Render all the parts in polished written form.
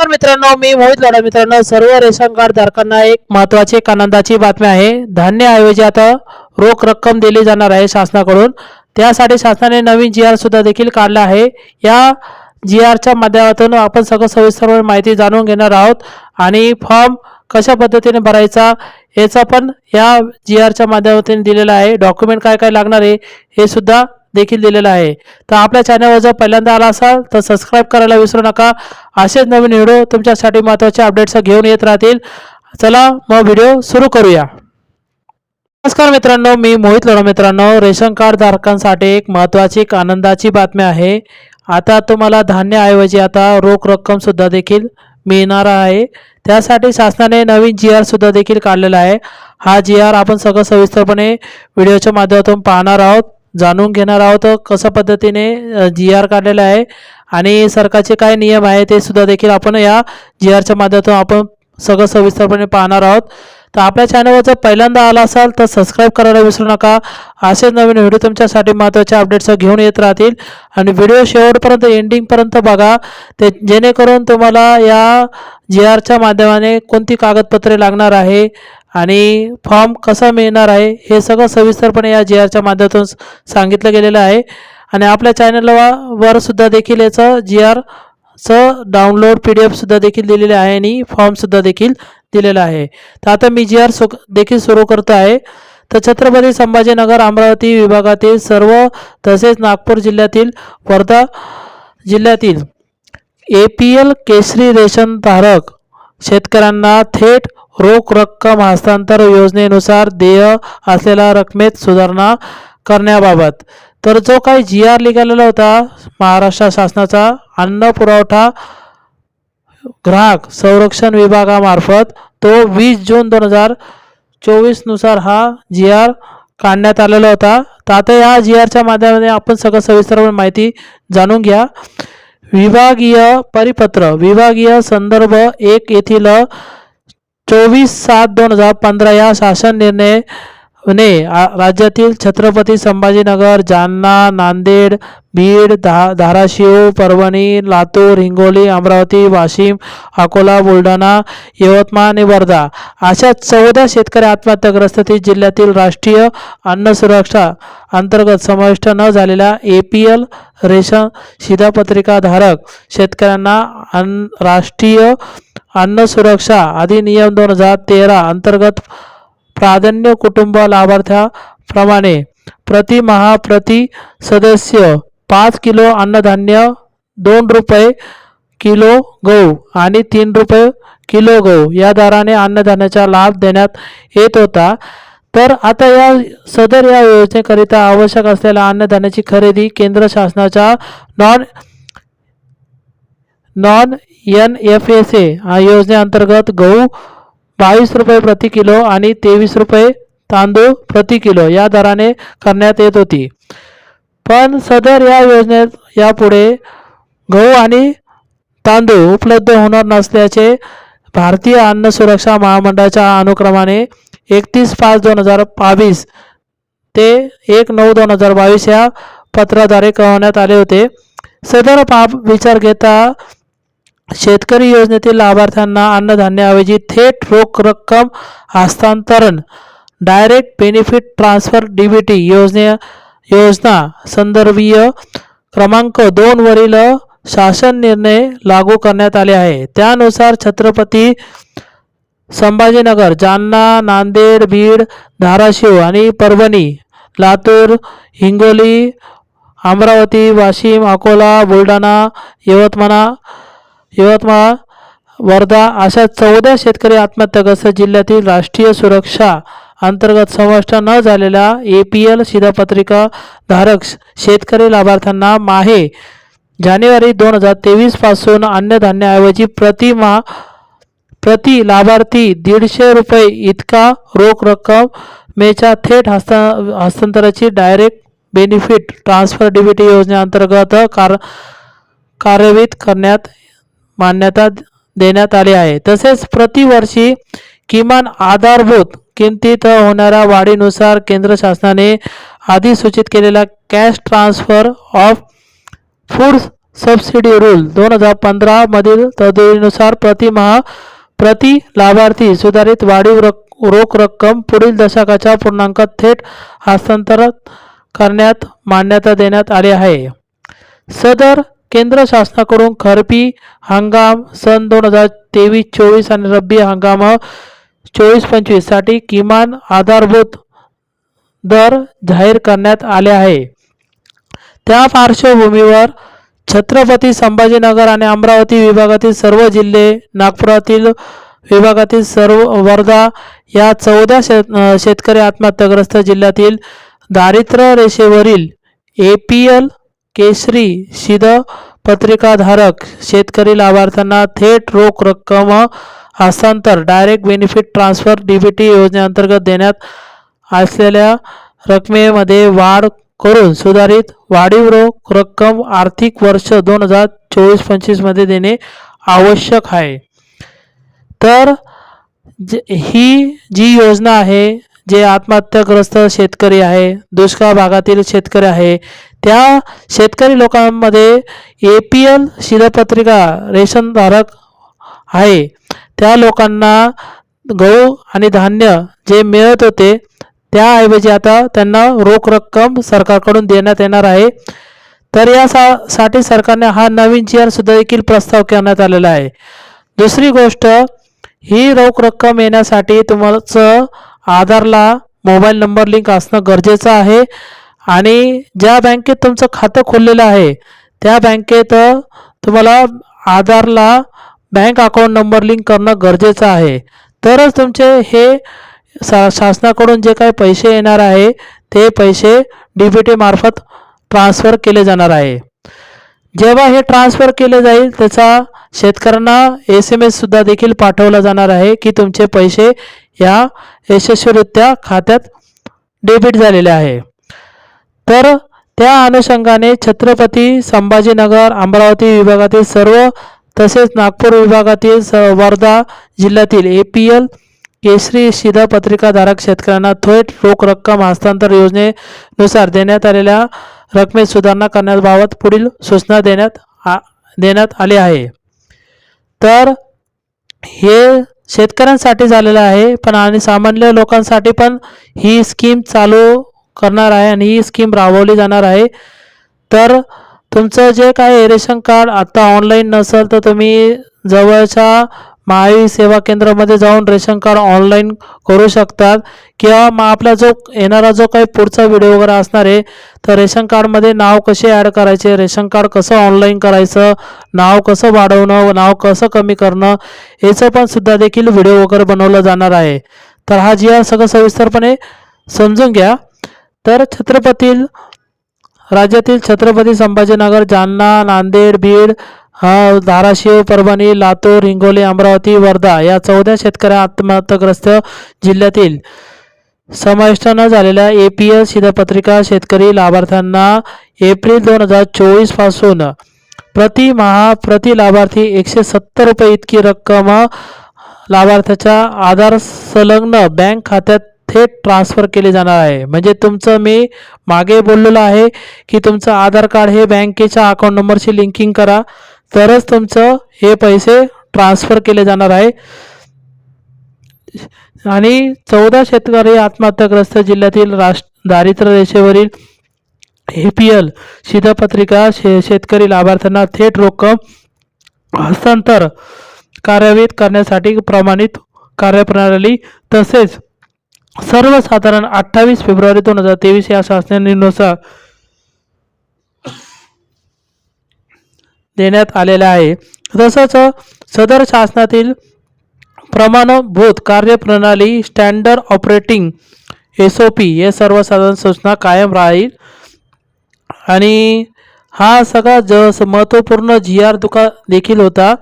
नमस्कार मित्रांनो, मी मोहित लोढा. मित्रांनो, सर्व रेशन कार्ड धारकांना एक महत्त्वाची आनंदाची बातमी आहे. धान्याऐवजी आता रोख रक्कम दिली जाणार आहे शासनाकडून. त्यासाठी शासनाने नवीन जी आर सुद्धा देखील काढला आहे. या जी आरच्या माध्यमातून आपण सगळं सविस्तर माहिती जाणून घेणार आहोत आणि फॉर्म कशा पद्धतीने भरायचा याचा पण या जी आरच्या माध्यमातून दिलेला आहे. डॉक्युमेंट काय काय लागणार आहे हे सुद्धा देखील दिलेला आहे. तर आपल्या चॅनलवर जर पहिल्यांदा आला असाल तर सबस्क्राईब करायला विसरू नका. असेच नवीन व्हिडिओ तुमच्यासाठी महत्त्वाचे अपडेट्स घेऊन येत राहतील. चला मग व्हिडिओ सुरू करूया. नमस्कार मित्रांनो, मी मोहित लोढा. मित्रांनो, रेशन कार्ड धारकांसाठी एक महत्त्वाची आनंदाची बातमी आहे. आता तुम्हाला धान्याऐवजी आता रोख रक्कम सुद्धा देखील मिळणार आहे. त्यासाठी शासनाने नवीन जी आर सुद्धा देखील काढलेला आहे. हा जी आर आपण सगळं सविस्तरपणे व्हिडिओच्या माध्यमातून पाहणार आहोत, जाणून घेणार आहोत कशा पद्धतीने जी आर काढलेला आहे आणि सरकारचे काय नियम आहे ते सुद्धा देखील आपण या जी आरच्या माध्यमातून आपण सगळं सविस्तरपणे पाहणार आहोत. तर आपल्या चॅनलवर जर पहिल्यांदा आला असाल तर सबस्क्राईब करायला विसरू नका. असेच नवीन व्हिडिओ तुमच्यासाठी महत्त्वाचे अपडेट्स घेऊन येत राहतील आणि व्हिडिओ शेवटपर्यंत एंडिंगपर्यंत बघा, ते जेणेकरून तुम्हाला या जी आरच्या माध्यमाने कोणती कागदपत्रे लागणार आहे आणि फॉर्म कसा मिळणार आहे हे सगळं सविस्तरपणे या जी आरच्या माध्यमातून सांगितलं गेलेलं आहे. आणि आपल्या चॅनलवर सुद्धा देखील याचं जी आरचं डाउनलोड PDF सुद्धा देखील दिलेले आहे आणि फॉर्म सुद्धा देखील दिलेला आहे. तर आता मी जी आर देखील सुरू करतो आहे. तर छत्रपती संभाजीनगर अमरावती विभागातील सर्व तसेच नागपूर जिल्ह्यातील वर्धा जिल्ह्यातील APL केसरी रेशन धारक शेतकऱ्यांना थेट रोख रक्कम हस्तांतर योजनेनुसार देय असलेल्या रकमेत सुधारणा करण्याबाबत तर जो काही जी आर निघालेला होता महाराष्ट्र शासनाचा अन्न पुरवठा ग्राहक संरक्षण विभागामार्फत तो 20 जून 2024 नुसार हा जी आर काढण्यात आलेला होता. तर आता या जी आरच्या माध्यमाने आपण सगळं सविस्तर माहिती जाणून घ्या. विभागीय परिपत्र विभागीय संदर्भ 1 येथील 24/7/2015 या शासन निर्णयाने राज्यातील छत्रपती संभाजीनगर, जालना, नांदेड, बीड, धाराशिव, परभणी, लातूर, हिंगोली, अमरावती, वाशिम, अकोला, बुलढाणा, यवतमाळ आणि वर्धा अशा 14 शेतकरी आत्महत्याग्रस्त जिल्ह्यातील राष्ट्रीय अन्न सुरक्षा अंतर्गत समाविष्ट न झालेल्या APL रेशन शिधापत्रिका धारक शेतकऱ्यांना राष्ट्रीय अन्न सुरक्षा अधिनियम 2013 अंतर्गत प्राधान्य कुटुंब लाभार्थ्याप्रमाणे प्रतिमाह प्रति सदस्य 5 किलो अन्नधान्य, 2 रुपये किलो गहू आणि 3 रुपये किलो गहू या दराने अन्नधान्याचा लाभ देण्यात येत होता. तर आता या योजनेकरिता आवश्यक असलेल्या अन्नधान्याची खरेदी केंद्र शासनाच्या नॉन NFSA योजनेअंतर्गत गहू 22 रुपये प्रति किलो आणि 23 रुपये तांदूळ प्रति किलो या दराने करण्यात येत होती. पण सदर या योजनेत यापुढे गहू आणि तांदूळ उपलब्ध होणार नसल्याचे भारतीय अन्न सुरक्षा महामंडळाच्या अनुक्रमाने 31/5/2022 ते 1/9/2022 या पत्राद्वारे कळवण्यात आले होते. सदर बाब विचार घेता शेतकरी योजनेतील लाभार्थ्यांना अन्नधान्याऐवजी थेट रोख रक्कम हस्तांतरण डायरेक्ट बेनिफिट ट्रान्सफर DBT योजना संदर्भीय क्रमांक 2 वरील शासन निर्णय लागू करण्यात आले आहे. त्यानुसार छत्रपती संभाजीनगर, जालना, नांदेड, बीड, धाराशिव आणि परभणी, लातूर, हिंगोली, अमरावती, वाशिम, अकोला, बुलढाणा, यवतमाळ, वर्धा अशा 14 शेतकरी आत्महत्याग्रस्त जिल्ह्यातील राष्ट्रीय सुरक्षा अंतर्गत समाविष्ट न झालेल्या APL शिधापत्रिका धारक शेतकरी लाभार्थ्यांना माहे जानेवारी 2023 पासून अन्नधान्याऐवजी प्रति लाभार्थी 150 रुपये इतका रोख रक्कमेच्या थेट हस्तांतराची डायरेक्ट बेनिफिट ट्रान्सफर DBT योजनेअंतर्गत कार्यान्वित करण्यात मान्यता देण्यात आली आहे. तसेच प्रतिवर्षी किमान आधारभूत किमतीत होणाऱ्या वाढीनुसार केंद्र शासनाने आधी सूचित केलेला cash transfer of food subsidy rule 2015 मधील तरतुदीनुसार प्रति लाभार्थी सुधारित वाढीव रोख रक्कम पुढील दशकाच्या पूर्णांकात थेट हस्तांतरित करण्यात मान्यता देण्यात आली आहे. सदर केंद्र शासनाकडून खरीप हंगाम सन 2023-24 आणि रब्बी हंगाम 24-25 साठी किमान आधारभूत दर जाहीर करण्यात आले आहे. त्या पार्श्वभूमीवर छत्रपती संभाजीनगर आणि अमरावती विभागातील सर्व जिल्हे, नागपुरातील विभागातील सर्व वर्धा या 14 शेतकरी आत्महत्याग्रस्त जिल्ह्यातील दारिद्र्य रेषेवरील APL केशरी शिधापत्रिकाधारक शेतकरी लाभार्थ्यांना थेट रोख रक्कम हस्तांतर डायरेक्ट बेनिफिट ट्रान्सफर DBT योजनेअंतर्गत देण्यात असलेल्या रकमेमध्ये वाढ करून सुधारित वाढीव रोख रक्कम आर्थिक वर्ष 2024-25 मध्ये देणे आवश्यक आहे. तर ही जी योजना आहे, जे आत्महत्याग्रस्त शेतकरी आहे, दुष्काळ भागातील शेतकरी आहे, त्या शेतकरी लोकांमध्ये APL शिधापत्रिका रेशनधारक आहे, त्या लोकांना गहू आणि धान्य जे मिळत होते त्याऐवजी आता त्यांना रोख रक्कम सरकारकडून देण्यात येणार आहे. तर यासाठी सरकारने हा नवीन GR सुद्धा देखील प्रस्ताव करण्यात आलेला आहे. दुसरी गोष्ट, ही रोख रक्कम येण्यासाठी तुमचं आधारला मोबाईल नंबर लिंक असणं गरजेचं आहे आणि ज्या बँकेत तुमचं खातं खोललेलं आहे त्या बँकेत तुम्हाला आधारला बँक अकाउंट नंबर लिंक करणं गरजेचं आहे. तरच तुमचे हे शासनाकडून जे काही पैसे येणार आहे ते पैसे DBT मार्फत ट्रान्सफर केले जाणार आहे. जेव्हा हे ट्रान्सफर केले जाईल त्याचा शेतकऱ्यांना SMS सुद्धा देखील पाठवला जाणार आहे की तुमचे पैसे या यशस्वीरित्या खात्यात डेबिट झालेले आहे. तर त्या अनुषंगाने छत्रपती संभाजीनगर अमरावती विभागातील सर्व तसेच नागपूर विभागातील वर्धा जिल्ह्यातील APL केशरी शिधापत्रिकाधारक शेतकऱ्यांना थेट रोख रक्कम हस्तांतर योजनेनुसार देण्यात आलेल्या रकमेत सुधारणा करण्याबाबत पुढील सूचना देण्यात आली आहे. तर हे शेतकऱ्यांसाठी झालेलं आहे, पण आणि सामान्य लोकांसाठी पण ही स्कीम चालू करणार आहे आणि ही स्कीम राबवली जाणार आहे. तर तुमचं जे काही रेशन कार्ड आता ऑनलाईन नसेल तर तुम्ही जवळच्या महाई सेवा केंद्रामध्ये जाऊन रेशन कार्ड ऑनलाईन करू शकतात किंवा मग आपला जो येणारा जो काही पुढचा व्हिडिओ वगैरे असणार आहे तर रेशन कार्डमध्ये नाव कसे ॲड करायचे, रेशन कार्ड कसं ऑनलाईन करायचं, नाव कसं वाढवणं, नाव कसं कमी करणं याचं पण सुद्धा देखील व्हिडिओ वगैरे बनवला जाणार आहे. तर हा GR सगळं सविस्तरपणे समजून घ्या. तर राज्यातील छत्रपती संभाजीनगर, जालना, नांदेड, बीड, धाराशिव, परभणी, लातूर, हिंगोली, अमरावती, वर्धा या 14 शेतकरी आत्महत्याग्रस्त जिल्ह्यातील समाविष्ट न झालेल्या APL शिधापत्रिका शेतकरी लाभार्थ्यांना एप्रिल 2024 पासून प्रति लाभार्थी 170 रुपये इतकी रक्कम लाभार्थ्याच्या आधार संलग्न बँक खात्यात थेट ट्रान्सफर केले जाणार आहे. म्हणजे तुमचं मी मागे बोललेलं आहे की तुमचं आधार कार्ड हे बँकेच्या अकाउंट नंबरशी लिंकिंग करा तरच तुमचं हे पैसे ट्रान्सफर केले जाणार आहे. आणि 14 शेतकरी आत्महत्याग्रस्त जिल्ह्यातील दारिद्र्य रेषेवरील APL शिधापत्रिका शेतकरी लाभार्थ्यांना थेट रक्कम हस्तांतर कार्यान्वित करण्यासाठी प्रमाणित कार्यप्रणाली तसेच सर्वसाधारण 28 फेब्रुवारी 2023 या शासनानुसार देण्यात आलेला आहे. तसंच सदर शासनातील प्रमाणभूत कार्यप्रणाली स्टँडर्ड ऑपरेटिंग SOP हे सर्वसाधारण सूचना कायम राहील. आणि हा सगळा महत्त्वपूर्ण GR देखील होता.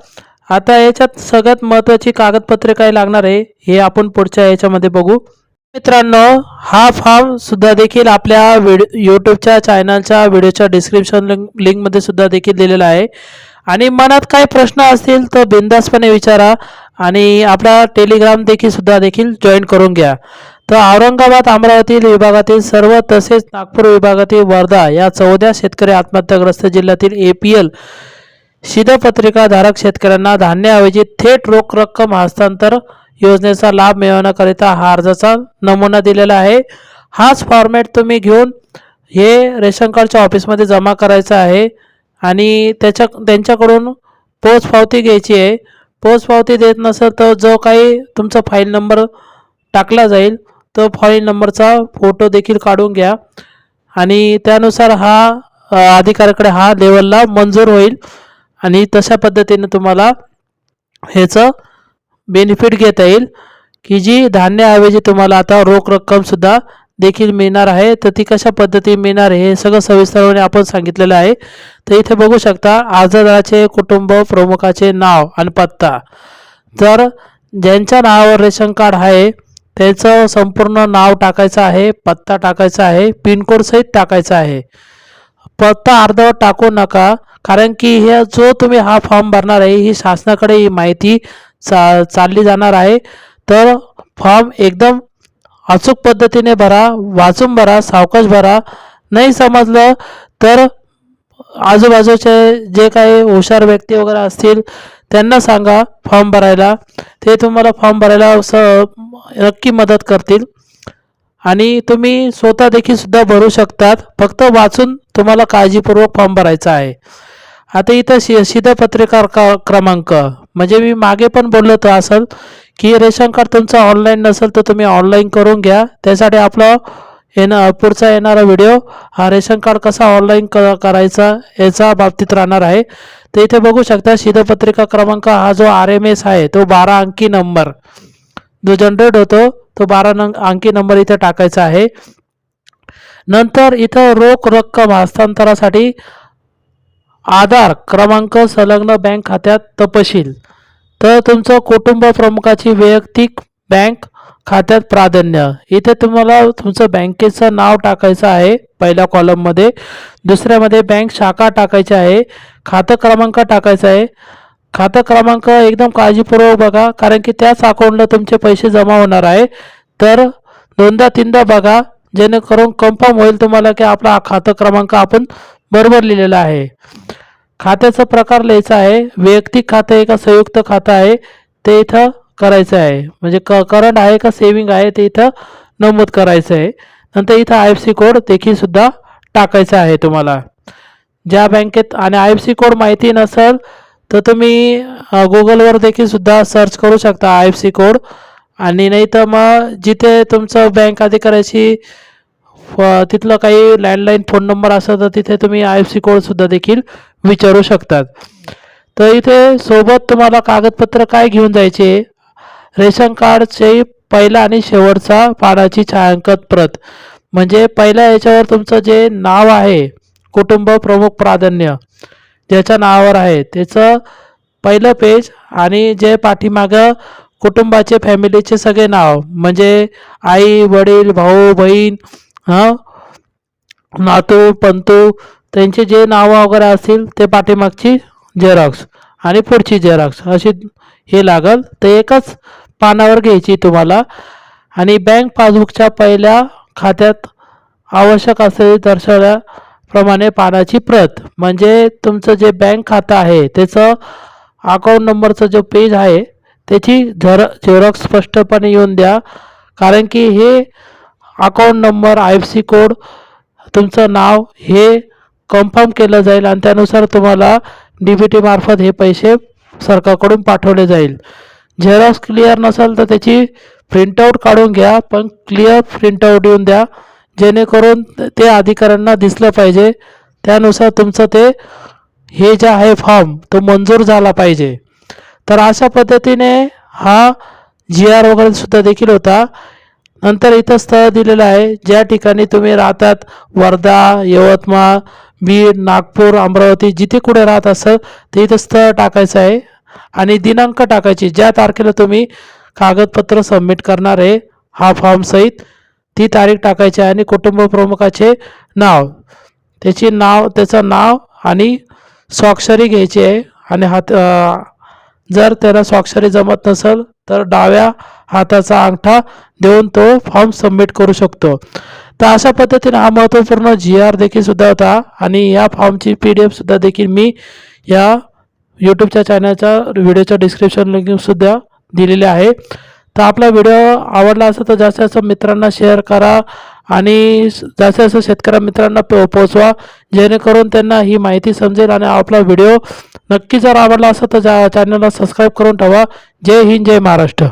आता याच्यात सगळ्यात महत्त्वाची कागदपत्रे काय लागणार आहे हे आपण पुढच्या याच्यामध्ये बघू. मित्रांनो, हा फॉर्म सुद्धा देखील आपल्या यूट्यूबच्या चॅनलच्या व्हिडिओच्या डिस्क्रिप्शन लिंकमध्ये सुद्धा देखील दिलेला आहे. आणि मनात काही प्रश्न असतील तर बिनधास्तपणे विचारा आणि आपला टेलिग्राम देखील जॉईन करून घ्या. तर औरंगाबाद अमरावती विभागातील सर्व तसेच नागपूर विभागातील वर्धा या 14 शेतकरी आत्महत्याग्रस्त जिल्ह्यातील APL शिधापत्रिका धारक शेतकऱ्यांना धान्याऐवजी थेट रोख रक्कम हस्तांतर योजनेचा लाभ मिळवण्याकरिता हा अर्जाचा नमुना दिलेला आहे। हाच फॉर्मॅट तुम्ही घेऊन हे रेशन कार्डच्या ऑफिसमध्ये जमा करायचा आहे आणि त्यांच्याकडून पोच पावती घ्यायची आहे। पोच पावती देत नसेल तर जो काही तुमचा फाईल नंबर टाकला जाईल तो फाईल नंबरचा फोटो देखील काढून घ्या आणि त्यानुसार हा अधिकाऱ्याकडे हा लेवलला मंजूर होईल आणि तशा पद्धतीने तुम्हाला ह्याचं बेनिफिट घेता येईल की जी धान्याऐवजी तुम्हाला आता रोख रक्कमसुद्धा देखील मिळणार आहे। तर ती कशा पद्धतीने मिळणार हे सगळं सविस्तरपणे आपण सांगितलेलं आहे। तर इथे बघू शकता अर्जदाराचे कुटुंब प्रमुखाचे नाव आणि पत्ता। जर ज्यांच्या नावावर रेशन कार्ड आहे त्याचं संपूर्ण नाव टाकायचं आहे, पत्ता टाकायचा आहे, पिनकोड सहित टाकायचा आहे। पत्ता अर्धवट टाकू नका, कारण की हे जो तुम्ही हा फॉर्म भरणार आहे ही शासनाकडे ही माहिती चालली जाणार आहे। तर फॉर्म एकदम अचूक पद्धतीने भरा, वाचून भरा, सावकाश भरा। नाही समजलं तर आजूबाजूचे जे काही हुशार व्यक्ती वगैरे असतील त्यांना सांगा फॉर्म भरायला, ते तुम्हाला फॉर्म भरायला नक्की मदत करतील आणि तुम्ही स्वतः देखील सुद्धा भरू शकतात। फक्त वाचून तुम्हाला काळजीपूर्वक फॉर्म भरायचा आहे। आता इथं शिधापत्रिका क्रमांक म्हणजे मी मागे पण बोललो तर असेल की रेशन कार्ड तुमचं ऑनलाईन नसेल तर तुम्ही ऑनलाईन करून घ्या। त्यासाठी आपला पुढचा येणारा व्हिडिओ हा रेशन कार्ड कसा ऑनलाईन करायचा याचा बाबतीत राहणार आहे। तर इथे बघू शकता शिधापत्रिका क्रमांक हा जो RMS आहे तो 12 अंकी नंबर जो जनरेट होतो तो 12 अंकी नंबर इथे टाकायचा आहे। नंतर इथं रोख रक्कम हस्तांतरासाठी आधार क्रमांक संलग्न बँक खात्यात तपशील। तर तुमचं कुटुंब प्रमुखाची वैयक्तिक बँक खात्यात प्राधान्य, इथे तुम्हाला तुमचं बँकेचं नाव टाकायचं आहे पहिल्या कॉलममध्ये, दुसऱ्यामध्ये बँक शाखा टाकायची आहे, खातं क्रमांक टाकायचा आहे। खातं क्रमांक एकदम काळजीपूर्वक बघा, कारण की त्याच अकाउंटला तुमचे पैसे जमा होणार आहे। तर दोनदा तीनदा बघा जेणेकरून कन्फर्म होईल तुम्हाला की आपला खातं क्रमांक आपण बरोबर लिहिलेला आहे। खात्याचा प्रकार लिहायचा आहे, वैयक्तिक खातं आहे का संयुक्त खातं आहे ते इथं करायचं आहे, म्हणजे करंट आहे का सेविंग आहे ते इथं नमूद करायचं आहे। नंतर इथं IFSC कोड देखील सुद्धा टाकायचा आहे तुम्हाला ज्या बँकेत। आणि IFSC कोड माहिती नसेल तर तुम्ही गुगलवर देखील सुद्धा सर्च करू शकता IFSC कोड, आणि नाही तर मग जिथे तुमचं बँक अधिकाऱ्याशी तिथलं काही लँडलाईन फोन नंबर असेल तर तिथे तुम्ही IFSC कोड सुद्धा देखील विचारू शकतात। तर इथे सोबत तुम्हाला कागदपत्र काय घेऊन जायचे, रेशन कार्डचे पहिला आणि शेवटचा पानाची छायांकित प्रत, म्हणजे पहिल्या याच्यावर तुमचं जे नाव आहे कुटुंब प्रमुख प्राधान्य ज्याच्या नावावर आहे त्याचं पहिलं पेज, आणि जे पाठीमागं कुटुंबाचे फॅमिलीचे सगळे नाव म्हणजे आई वडील भाऊ बहीण नातू पंतू त्यांचे जे नावं वगैरे असतील ते पाठीमागची झेरॉक्स आणि पुढची झेरॉक्स अशी हे लागल। तर एकच पानावर घ्यायची तुम्हाला, आणि बँक पासबुकच्या पहिल्या खात्यात आवश्यक असलेली दर्शवल्याप्रमाणे पानाची प्रत, म्हणजे तुमचं जे बँक खातं आहे त्याचं अकाउंट नंबरचं जो पेज आहे त्याची झेरॉक्स स्पष्टपणे येऊन द्या, कारण की हे अकाउंट नंबर IFSC कोड तुमचं नाव हे कन्फर्म केलं जाईल आणि त्यानुसार तुम्हाला DBT मार्फत हे पैसे सरकारकडून पाठवले जाईल। झेरॉक्स क्लिअर नसेल तर त्याची प्रिंटआउट काढून घ्या, पण क्लिअर प्रिंटआउट येऊन द्या जेणेकरून ते अधिकाऱ्यांना दिसलं पाहिजे, त्यानुसार तुमचं ते हे जे आहे फॉर्म तो मंजूर झाला पाहिजे। तर अशा पद्धतीने हा GR वगैरे सुद्धा देखील होता। नंतर इथं स्थळ दिलेलं आहे ज्या ठिकाणी तुम्ही राहतात, वर्धा यवतमाळ बीड नागपूर अमरावती जिथे कुठे राहत असेल ते इथं स्थळ टाकायचं आहे, आणि दिनांक टाकायची ज्या तारखेला तुम्ही कागदपत्र सबमिट करणार आहे हा फॉर्म सहित ती तारीख टाकायची आहे, आणि कुटुंब प्रमुखाचे नाव त्याचं नाव आणि स्वाक्षरी घ्यायची आहे, आणि जर त्याला स्वाक्षरी जमत नसेल तर डाव्या हाताचा अंगठा देऊन तो फॉर्म सबमिट करू शकतो. तर अशा पद्धतीने हा महत्त्वपूर्ण GR देखील सुद्धा होता आणि या फॉर्मची PDF सुद्धा देखील मी या यूट्यूबच्या चॅनलच्या व्हिडिओच्या डिस्क्रिप्शन लिंक सुद्धा दिलेले आहे. तर आपला व्हिडिओ आवडला असेल तर जास्तीत जास्त मित्रांना शेअर करा आणि जास्तीत जास्त शेतकरी मित्रांना पोहोचवा, जेणेकरून त्यांना ही माहिती समजेल. आणि आपला व्हिडिओ नक्की जर आवडला असेल तर चॅनलला सबस्क्राईब करून ठेवा. जय हिंद, जय महाराष्ट्र.